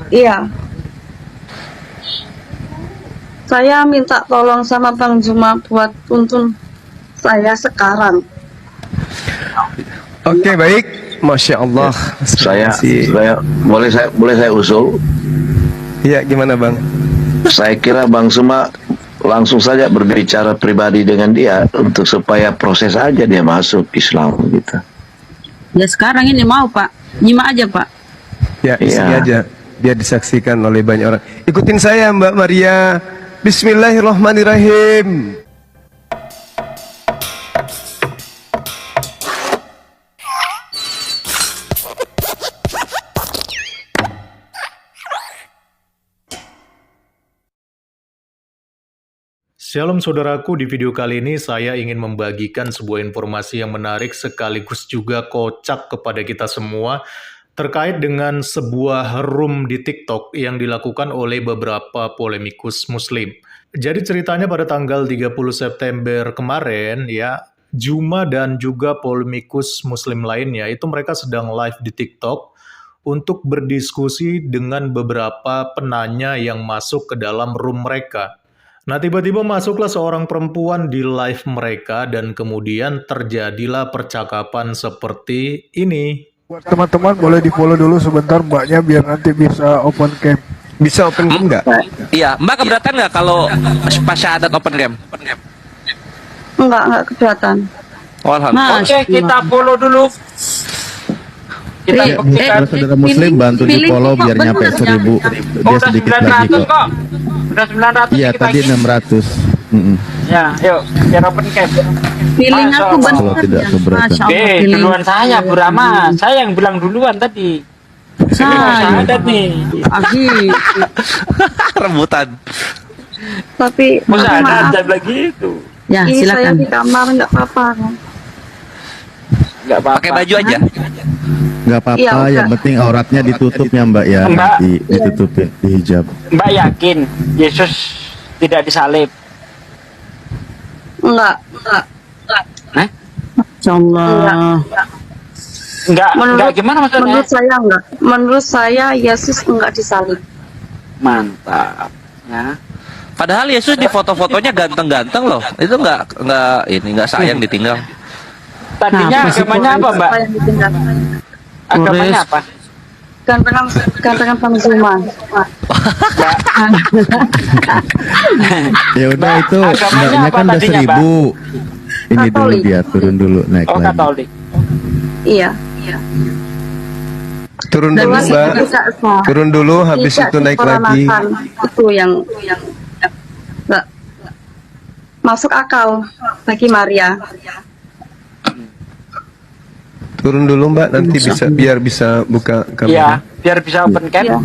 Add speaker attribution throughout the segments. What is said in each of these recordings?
Speaker 1: Iya, saya minta tolong sama Bang Juma buat tuntun saya sekarang.
Speaker 2: Oke, baik. Masya Allah.
Speaker 3: Saya usul.
Speaker 2: Iya, gimana Bang?
Speaker 3: Saya kira Bang Suma langsung saja berbicara pribadi dengan dia untuk supaya proses aja dia masuk Islam gitu.
Speaker 4: Ya sekarang ini mau Pak, nyimak aja Pak.
Speaker 2: Ya, isi aja biar disaksikan oleh banyak orang. Ikutin saya Mbak Maria. Bismillahirrahmanirrahim.
Speaker 5: Shalom saudaraku, di video kali ini saya ingin membagikan sebuah informasi yang menarik sekaligus juga kocak kepada kita semua terkait dengan sebuah room di TikTok yang dilakukan oleh beberapa polemikus muslim. Jadi ceritanya pada tanggal 30 September kemarin ya, Juma dan juga polemikus muslim lainnya itu mereka sedang live di TikTok untuk berdiskusi dengan beberapa penanya yang masuk ke dalam room mereka. Nah, tiba-tiba masuklah seorang perempuan di live mereka dan kemudian terjadilah percakapan seperti ini.
Speaker 6: Buat teman-teman boleh di-follow dulu sebentar mbaknya biar nanti bisa open cam.
Speaker 2: Bisa open cam nggak?
Speaker 7: Iya, Mbak keberatan nggak kalau pas syahadat open cam?
Speaker 1: Enggak keberatan.
Speaker 7: Oh, alhamdulillah.
Speaker 4: Oke,
Speaker 8: Kita follow dulu.
Speaker 9: Kalau saudara muslim bantu di follow biar nyampe 1000. Dia
Speaker 8: Udah
Speaker 9: sedikit lagi
Speaker 8: 900
Speaker 9: kok.
Speaker 8: kok. Udah 900
Speaker 9: Iya,
Speaker 8: dikit
Speaker 9: tadi
Speaker 8: lagi.
Speaker 9: 600.
Speaker 8: Ya, yuk, biar open cam.
Speaker 4: Feeling
Speaker 8: Masya
Speaker 4: aku
Speaker 8: Allah.
Speaker 4: benar
Speaker 9: Kalau tidak
Speaker 4: ya.
Speaker 9: keberatan.
Speaker 4: Masya Allah, feeling.
Speaker 8: Duluan saya, Bu Rama. Saya yang bilang duluan tadi. Saya mau syahadat nih.
Speaker 4: Asik.
Speaker 7: Rebutan.
Speaker 1: Tapi
Speaker 8: Mau syahadat
Speaker 1: maaf,
Speaker 8: jam lagi itu.
Speaker 4: Ya,
Speaker 1: ini saya
Speaker 4: silakan.
Speaker 1: di kamar nggak apa-apa.
Speaker 8: Enggak apa-apa.
Speaker 7: Pakai baju aja.
Speaker 9: Nggak apa-apa,
Speaker 1: Iya, udah.
Speaker 9: yang penting auratnya ditutup ya Mbak ya.
Speaker 8: Mbak.
Speaker 9: Nanti ditutupin di hijab.
Speaker 8: Mbak yakin Yesus tidak disalib?
Speaker 1: Enggak.
Speaker 4: Masya Allah.
Speaker 8: Enggak gimana maksudnya?
Speaker 1: Menurut saya enggak. Menurut saya Yesus enggak disalib.
Speaker 8: Mantap. Ya.
Speaker 7: Padahal Yesus di foto-fotonya ganteng-ganteng loh. Itu nggak sayang ditinggal.
Speaker 8: Tadinya
Speaker 4: Nah,
Speaker 8: agamanya apa, Mbak?
Speaker 1: Apa yang ditinggal?
Speaker 8: Agamanya apa?
Speaker 1: Gantengan Bang Juma.
Speaker 9: Ya udah itu
Speaker 8: Agamanya
Speaker 9: mbaknya
Speaker 8: apa
Speaker 9: kan udah
Speaker 8: tadinya,
Speaker 9: 1000. Ini dulu
Speaker 1: Katolik.
Speaker 9: dia turun dulu naik
Speaker 8: Oh,
Speaker 9: lagi.
Speaker 8: Katolik.
Speaker 1: Iya.
Speaker 2: Turun dulu
Speaker 1: Terus
Speaker 2: Mbak.
Speaker 1: tidak sah.
Speaker 2: Turun dulu, habis
Speaker 1: Tidak
Speaker 2: itu naik lagi.
Speaker 1: diperanakan. Itu yang enggak masuk akal bagi Maria.
Speaker 2: Turun dulu Mbak, nanti biar bisa buka
Speaker 8: Iya,
Speaker 2: kamera.
Speaker 8: biar bisa open cam.
Speaker 1: Iya.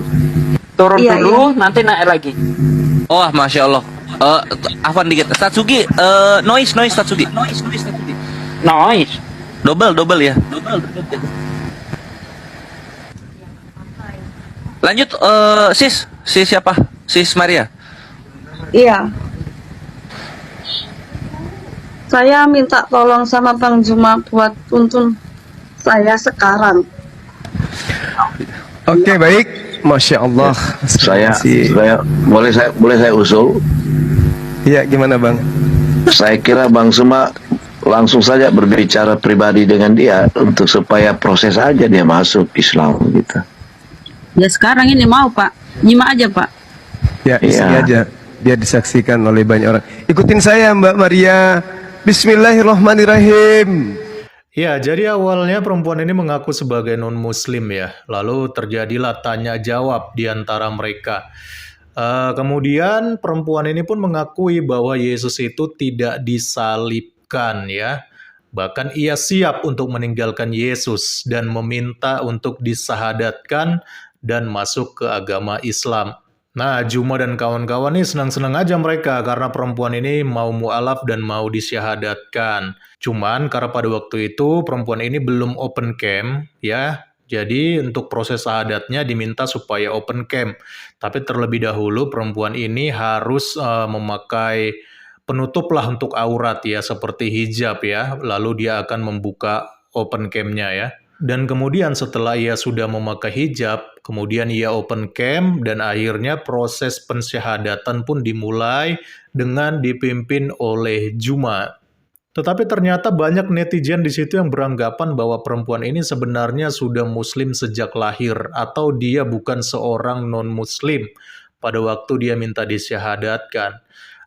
Speaker 8: Turun
Speaker 1: Iya,
Speaker 8: dulu, nanti naik lagi.
Speaker 7: Oh, Masya Allah. Afwan dikit. Satsugi, noise Satsugi.
Speaker 8: Noise.
Speaker 7: Double ya. Lanjut, sis siapa? Sis Maria.
Speaker 1: Iya. Saya minta tolong sama Bang Juma buat tuntun saya sekarang.
Speaker 2: Oke, baik. Masya Allah.
Speaker 3: Saya
Speaker 2: Masih-
Speaker 3: boleh saya usul.
Speaker 2: Iya, gimana Bang?
Speaker 3: Saya kira Bang Suma langsung saja berbicara pribadi dengan dia untuk supaya proses aja dia masuk Islam gitu.
Speaker 4: Ya sekarang ini mau Pak, nyimak aja Pak.
Speaker 2: Ya, isi
Speaker 3: Iya.
Speaker 2: aja biar disaksikan oleh banyak orang. Ikutin saya Mbak Maria. Bismillahirrahmanirrahim.
Speaker 5: Ya, jadi awalnya perempuan ini mengaku sebagai non-muslim ya. Lalu terjadilah tanya jawab di antara mereka. Kemudian perempuan ini pun mengakui bahwa Yesus itu tidak disalibkan ya. Bahkan ia siap untuk meninggalkan Yesus dan meminta untuk disahadatkan dan masuk ke agama Islam. Nah, Juma dan kawan-kawan ini senang-senang aja mereka karena perempuan ini mau mu'alaf dan mau disyahadatkan. Cuman karena pada waktu itu perempuan ini belum open cam ya. Jadi untuk proses syahadatnya diminta supaya open cam. Tapi terlebih dahulu perempuan ini harus memakai penutup lah untuk aurat ya seperti hijab ya. Lalu dia akan membuka open cam-nya ya. Dan kemudian setelah ia sudah memakai hijab, kemudian ia open cam dan akhirnya proses pensyahadatan pun dimulai dengan dipimpin oleh Juma. Tetapi ternyata banyak netizen di situ yang beranggapan bahwa perempuan ini sebenarnya sudah muslim sejak lahir atau dia bukan seorang non-muslim pada waktu dia minta disyahadatkan.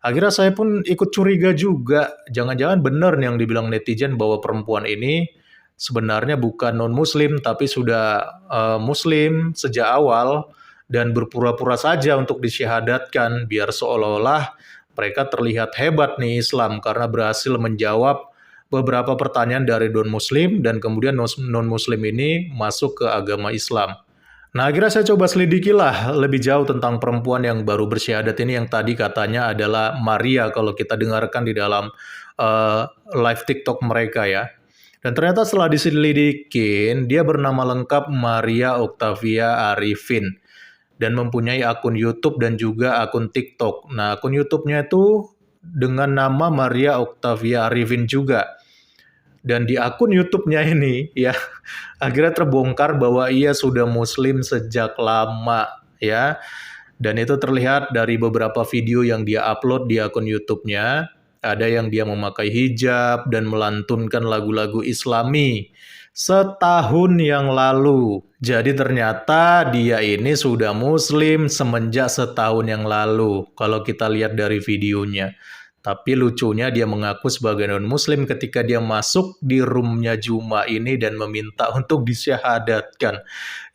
Speaker 5: Akhirnya saya pun ikut curiga juga, jangan-jangan benar yang dibilang netizen bahwa perempuan ini sebenarnya bukan non-muslim tapi sudah muslim sejak awal dan berpura-pura saja untuk disyahadatkan biar seolah-olah mereka terlihat hebat nih Islam karena berhasil menjawab beberapa pertanyaan dari non-muslim dan kemudian non-muslim ini masuk ke agama Islam. Nah, akhirnya saya coba selidikilah lebih jauh tentang perempuan yang baru bersyahadat ini yang tadi katanya adalah Maria kalau kita dengarkan di dalam live TikTok mereka ya. Dan ternyata setelah diselidikin, dia bernama lengkap Maria Octavia Arifin dan mempunyai akun YouTube dan juga akun TikTok. Nah, akun YouTube-nya itu dengan nama Maria Octavia Arifin juga. Dan di akun YouTube-nya ini ya akhirnya terbongkar bahwa ia sudah muslim sejak lama ya. Dan itu terlihat dari beberapa video yang dia upload di akun YouTube-nya. Ada yang dia memakai hijab dan melantunkan lagu-lagu Islami setahun yang lalu. Jadi ternyata dia ini sudah muslim semenjak setahun yang lalu kalau kita lihat dari videonya. Tapi lucunya dia mengaku sebagai non-muslim ketika dia masuk di roomnya Juma ini dan meminta untuk disyahadatkan.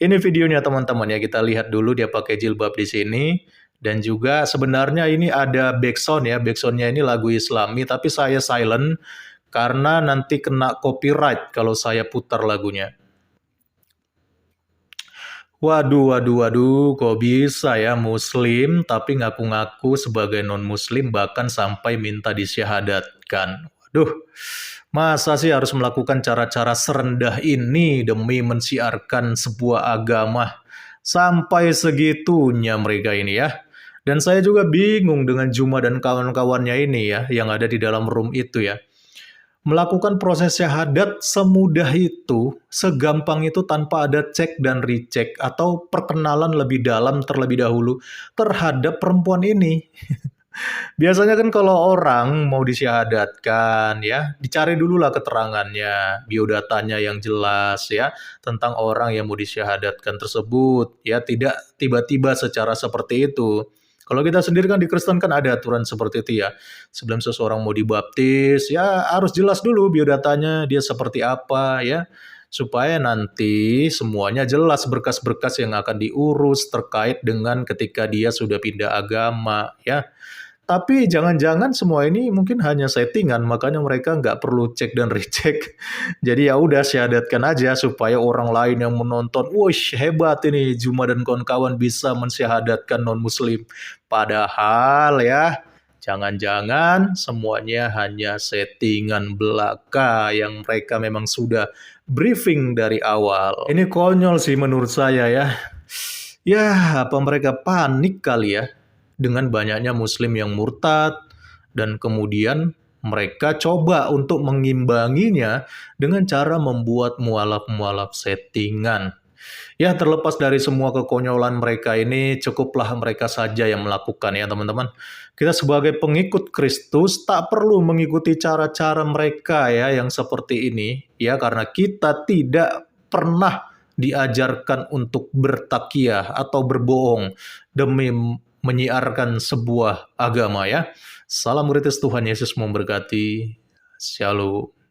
Speaker 5: Ini videonya teman-teman ya, kita lihat dulu dia pakai jilbab di sini. Dan juga sebenarnya ini ada backsound ya, backsoundnya ini lagu Islami tapi saya silent karena nanti kena copyright kalau saya putar lagunya. Waduh, kok bisa ya muslim tapi ngaku-ngaku sebagai non-muslim bahkan sampai minta disyahadatkan. Waduh, masa sih harus melakukan cara-cara serendah ini demi mensiarkan sebuah agama? Sampai segitunya mereka ini ya. Dan saya juga bingung dengan Juma dan kawan-kawannya ini ya, yang ada di dalam room itu ya. Melakukan proses syahadat semudah itu, segampang itu tanpa ada cek dan recheck atau perkenalan lebih dalam terlebih dahulu terhadap perempuan ini. Biasanya kan kalau orang mau disyahadatkan ya, dicari dululah keterangannya, biodatanya yang jelas ya, tentang orang yang mau disyahadatkan tersebut ya, tidak tiba-tiba secara seperti itu. Kalau kita sendiri kan di Kristen kan ada aturan seperti itu ya. Sebelum seseorang mau dibaptis, ya harus jelas dulu biodatanya, dia seperti apa ya. Supaya nanti semuanya jelas berkas-berkas yang akan diurus terkait dengan ketika dia sudah pindah agama ya. Tapi jangan-jangan semua ini mungkin hanya settingan, makanya mereka nggak perlu cek dan recheck. Jadi ya udah syahadatkan aja supaya orang lain yang menonton, wush hebat ini Juma dan kawan-kawan bisa mensyahadatkan non-muslim. Padahal ya, jangan-jangan semuanya hanya settingan belaka yang mereka memang sudah briefing dari awal. Ini konyol sih menurut saya ya. Ya, apa mereka panik kali ya? Dengan banyaknya muslim yang murtad dan kemudian mereka coba untuk mengimbanginya dengan cara membuat mualaf-mualaf settingan. Ya terlepas dari semua kekonyolan mereka ini cukuplah mereka saja yang melakukan ya teman-teman. Kita sebagai pengikut Kristus tak perlu mengikuti cara-cara mereka ya yang seperti ini ya karena kita tidak pernah diajarkan untuk bertakiah atau berbohong demi menyiarkan sebuah agama ya. Salam kritis, Tuhan Yesus memberkati. Shalom.